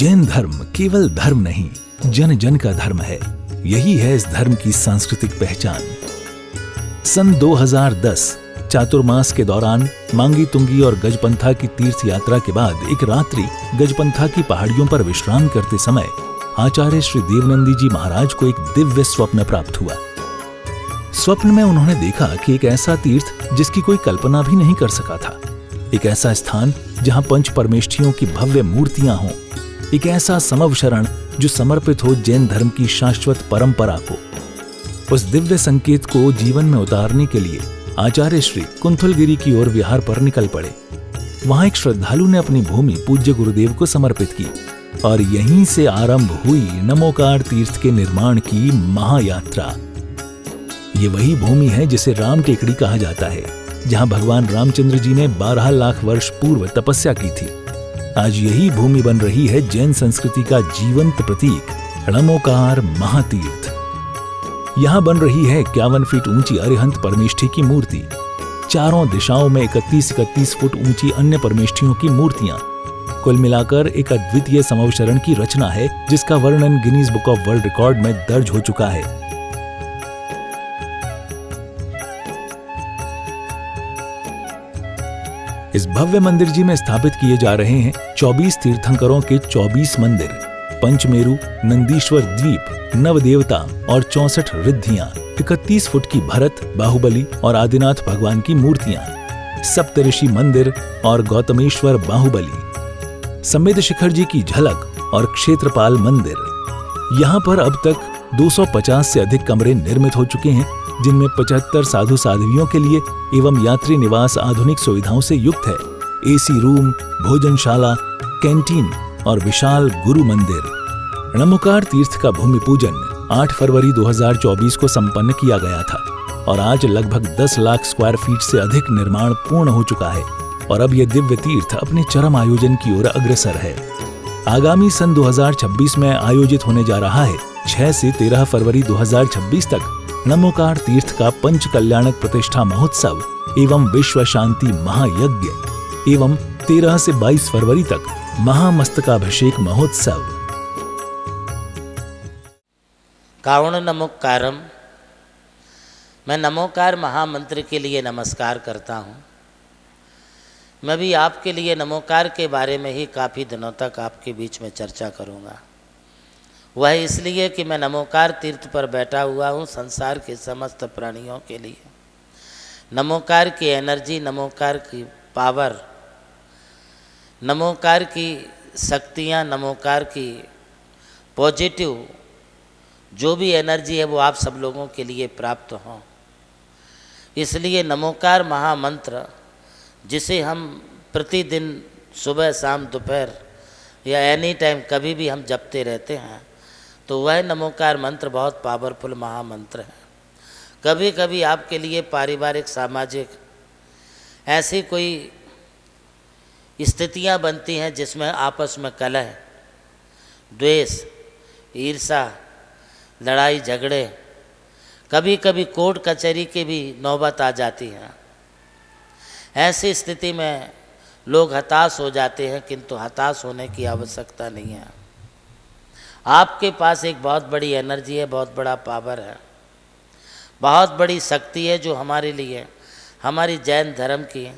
जैन धर्म केवल धर्म नहीं, जन जन का धर्म है। यही है इस धर्म की सांस्कृतिक पहचान। सन 2010 चातुर्मास के दौरान मांगी तुंगी और गजपंथा की तीर्थ यात्रा के बाद एक रात्रि गजपंथा की पहाड़ियों पर विश्राम करते समय आचार्य श्री देवनंदी जी महाराज को एक दिव्य स्वप्न प्राप्त हुआ। स्वप्न में उन्होंने देखा कि एक ऐसा तीर्थ जिसकी कोई कल्पना भी नहीं कर सका था, एक ऐसा स्थान जहां पंच परमेष्ठियों की भव्य मूर्तियां हों, एक ऐसा समव शरण जो समर्पित हो जैन धर्म की शाश्वत परंपरा को। उस दिव्य संकेत को जीवन में उतारने के लिए आचार्य श्री कुंथलगिरी की ओर विहार पर निकल पड़े। वहां एक श्रद्धालु ने अपनी भूमि पूज्य गुरुदेव को समर्पित की और यहीं से आरंभ हुई नमोकार तीर्थ के निर्माण की महायात्रा। ये वही भूमि है जिसे राम टेकड़ी कहा जाता है, जहां भगवान रामचंद्र जी ने 12 लाख वर्ष पूर्व तपस्या की थी। आज यही भूमि बन रही है जैन संस्कृति का जीवंत प्रतीक नमोकार महातीर्थ। यहाँ बन रही है 51 फीट ऊंची अरिहंत परमेष्ठी की मूर्ति, चारों दिशाओं में 31-31 फुट ऊंची अन्य परमेष्ठियों की मूर्तियां। कुल मिलाकर एक अद्वितीय समवशरण की रचना है जिसका वर्णन Guinness book of world record में दर्ज हो चुका है। इस भव्य मंदिर जी में स्थापित किए जा रहे हैं 24 तीर्थंकरों के 24 मंदिर, पंचमेरु, नंदीश्वर द्वीप, नवदेवता और 64 रिद्धियां, 31 फुट की भरत, बाहुबली और आदिनाथ भगवान की मूर्तियां, सप्तऋषि मंदिर और गौतमेश्वर बाहुबली, संबित शिखर जी की झलक और क्षेत्रपाल मंदिर। यहाँ पर अब तक 250 से अधिक कमरे निर्मित हो चुके हैं, जिनमें 75 साधु साध्वियों के लिए एवं यात्री निवास आधुनिक सुविधाओं से युक्त है। एसी रूम, भोजनशाला, कैंटीन और विशाल गुरु मंदिर। नमोकार तीर्थ का भूमि पूजन 8 फरवरी 2024 को संपन्न किया गया था और आज लगभग 10 लाख स्क्वायर फीट से अधिक निर्माण पूर्ण हो चुका है और अब यह दिव्य तीर्थ अपने चरम आयोजन की ओर अग्रसर है। आगामी सन 2026 में आयोजित होने जा रहा है 6 से 13 फरवरी 2026 तक नमोकार तीर्थ का पंच कल्याणक प्रतिष्ठा महोत्सव एवं विश्व शांति महायज्ञ एवं 13 से 22 फरवरी तक महामस्तकाभिषेक महोत्सव। कावण नमोकारम। मैं नमोकार महामंत्र के लिए नमस्कार करता हूँ। मैं भी आपके लिए नमोकार के बारे में ही काफ़ी दिनों तक आपके बीच में चर्चा करूँगा। वह इसलिए कि मैं नमोकार तीर्थ पर बैठा हुआ हूँ संसार के समस्त प्राणियों के लिए। नमोकार की एनर्जी, नमोकार की पावर, नमोकार की शक्तियाँ, नमोकार की पॉजिटिव जो भी एनर्जी है वो आप सब लोगों के लिए प्राप्त हों। इसलिए नमोकार महामंत्र जिसे हम प्रतिदिन सुबह शाम दोपहर या एनी टाइम कभी भी हम जपते रहते हैं, तो वह नमोकार मंत्र बहुत पावरफुल महामंत्र है। कभी कभी आपके लिए पारिवारिक सामाजिक ऐसी कोई स्थितियां बनती हैं जिसमें आपस में कलह, द्वेष, ईर्ष्या, लड़ाई झगड़े, कभी कभी कोर्ट कचहरी की भी नौबत आ जाती है। ऐसी स्थिति में लोग हताश हो जाते हैं, किंतु हताश होने की आवश्यकता नहीं है। आपके पास एक बहुत बड़ी एनर्जी है, बहुत बड़ा पावर है, बहुत बड़ी शक्ति है जो हमारे लिए हमारी जैन धर्म की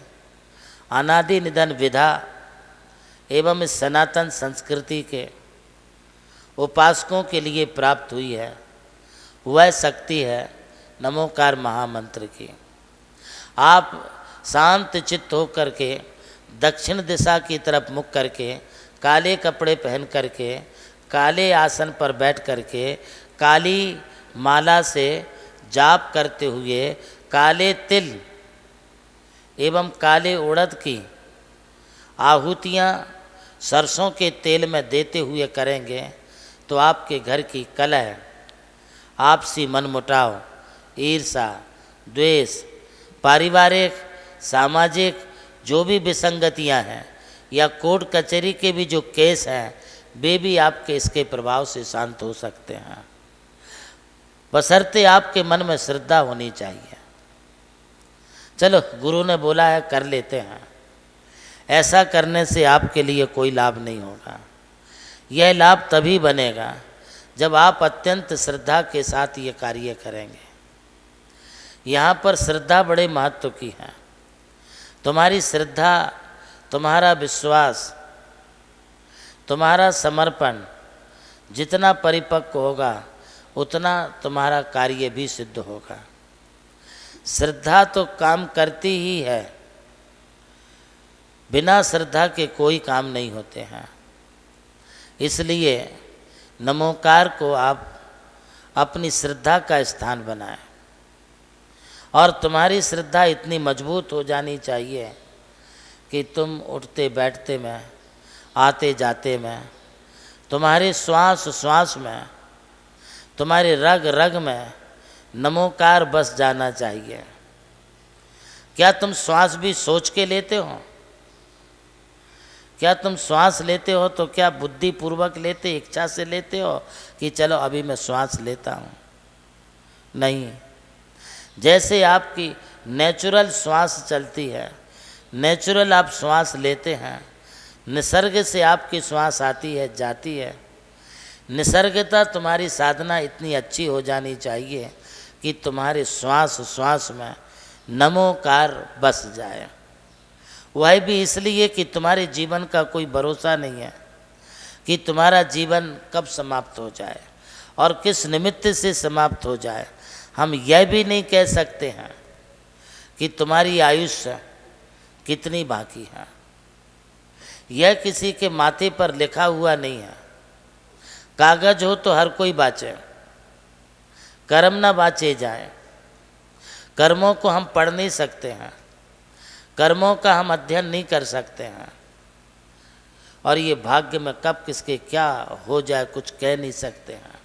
अनादि निधन विधा एवं इस सनातन संस्कृति के उपासकों के लिए प्राप्त हुई है। वह शक्ति है नमोकार महामंत्र की। आप शांत चित्त होकर के दक्षिण दिशा की तरफ मुख करके, काले कपड़े पहन करके, काले आसन पर बैठ करके, काली माला से जाप करते हुए, काले तिल एवं काले उड़द की आहुतियाँ सरसों के तेल में देते हुए करेंगे तो आपके घर की कलह, आपसी मनमुटाव, ईर्ष्या, द्वेष, पारिवारिक सामाजिक जो भी विसंगतियां हैं या कोर्ट कचहरी के भी जो केस हैं वे भी आपके इसके प्रभाव से शांत हो सकते हैं, बशर्ते आपके मन में श्रद्धा होनी चाहिए। चलो, गुरु ने बोला है कर लेते हैं। ऐसा करने से आपके लिए कोई लाभ नहीं होगा। यह लाभ तभी बनेगा जब आप अत्यंत श्रद्धा के साथ ये कार्य करेंगे। यहाँ पर श्रद्धा बड़े महत्व की है। तुम्हारी श्रद्धा, तुम्हारा विश्वास, तुम्हारा समर्पण जितना परिपक्व होगा उतना तुम्हारा कार्य भी सिद्ध होगा। श्रद्धा तो काम करती ही है, बिना श्रद्धा के कोई काम नहीं होते हैं। इसलिए नमोकार को आप अपनी श्रद्धा का स्थान बनाएं और तुम्हारी श्रद्धा इतनी मजबूत हो जानी चाहिए कि तुम उठते बैठते में, आते जाते में, तुम्हारे श्वास श्वास में, तुम्हारे रग रग में नमोकार बस जाना चाहिए। क्या तुम श्वास भी सोच के लेते हो? क्या तुम श्वास लेते हो तो क्या बुद्धिपूर्वक लेते, इच्छा से लेते हो कि चलो अभी मैं श्वास लेता हूँ? नहीं। जैसे आपकी नेचुरल श्वास चलती है, नेचुरल आप श्वास लेते हैं, निसर्ग से आपकी श्वास आती है जाती है। निसर्गता तुम्हारी साधना इतनी अच्छी हो जानी चाहिए कि तुम्हारे श्वास श्वास में नमोकार बस जाए। वह भी इसलिए कि तुम्हारे जीवन का कोई भरोसा नहीं है कि तुम्हारा जीवन कब समाप्त हो जाए और किस निमित्त से समाप्त हो जाए। हम यह भी नहीं कह सकते हैं कि तुम्हारी आयुष्य कितनी बाकी है। यह किसी के माथे पर लिखा हुआ नहीं है। कागज हो तो हर कोई बाचे, कर्म ना बाचे जाए। कर्मों को हम पढ़ नहीं सकते हैं, कर्मों का हम अध्ययन नहीं कर सकते हैं, और ये भाग्य में कब किसके क्या हो जाए कुछ कह नहीं सकते हैं।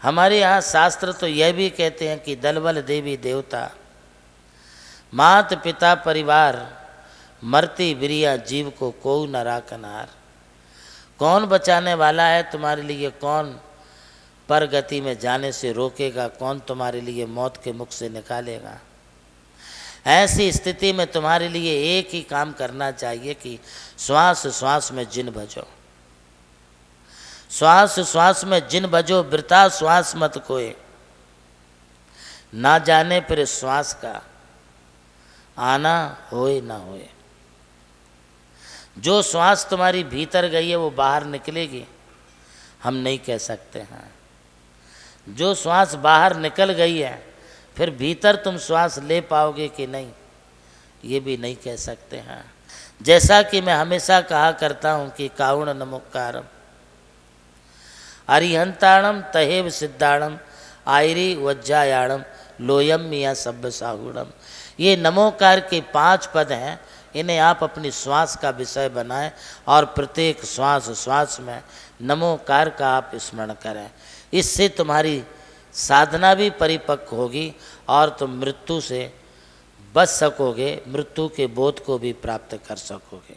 हमारे यहाँ शास्त्र तो यह भी कहते हैं कि दलबल देवी देवता, मात पिता परिवार, मरती बिरिया जीव को कोई न राखनार। कौन बचाने वाला है तुम्हारे लिए? कौन पर गति में जाने से रोकेगा? कौन तुम्हारे लिए मौत के मुख से निकालेगा? ऐसी स्थिति में तुम्हारे लिए एक ही काम करना चाहिए कि श्वास श्वास में जिन भजो, श्वास श्वास में जिन भजो, वृथा श्वास मत कोय। ना जाने फिर श्वास का आना होए ना होए। जो श्वास तुम्हारी भीतर गई है वो बाहर निकलेगी, हम नहीं कह सकते हैं। जो श्वास बाहर निकल गई है फिर भीतर तुम श्वास ले पाओगे कि नहीं, ये भी नहीं कह सकते हैं। जैसा कि मैं हमेशा कहा करता हूँ कि काउण नमोकारम अरिहंताणम तहेव सिद्धाणम आयरी वज्जायाणम लोयम मिया सब्ब साहुणम। ये नमोकार के 5 पद हैं। इन्हें आप अपनी श्वास का विषय बनाएं और प्रत्येक श्वास श्वास में नमोकार का आप स्मरण करें। इससे तुम्हारी साधना भी परिपक्व होगी और तुम मृत्यु से बच सकोगे, मृत्यु के बोध को भी प्राप्त कर सकोगे।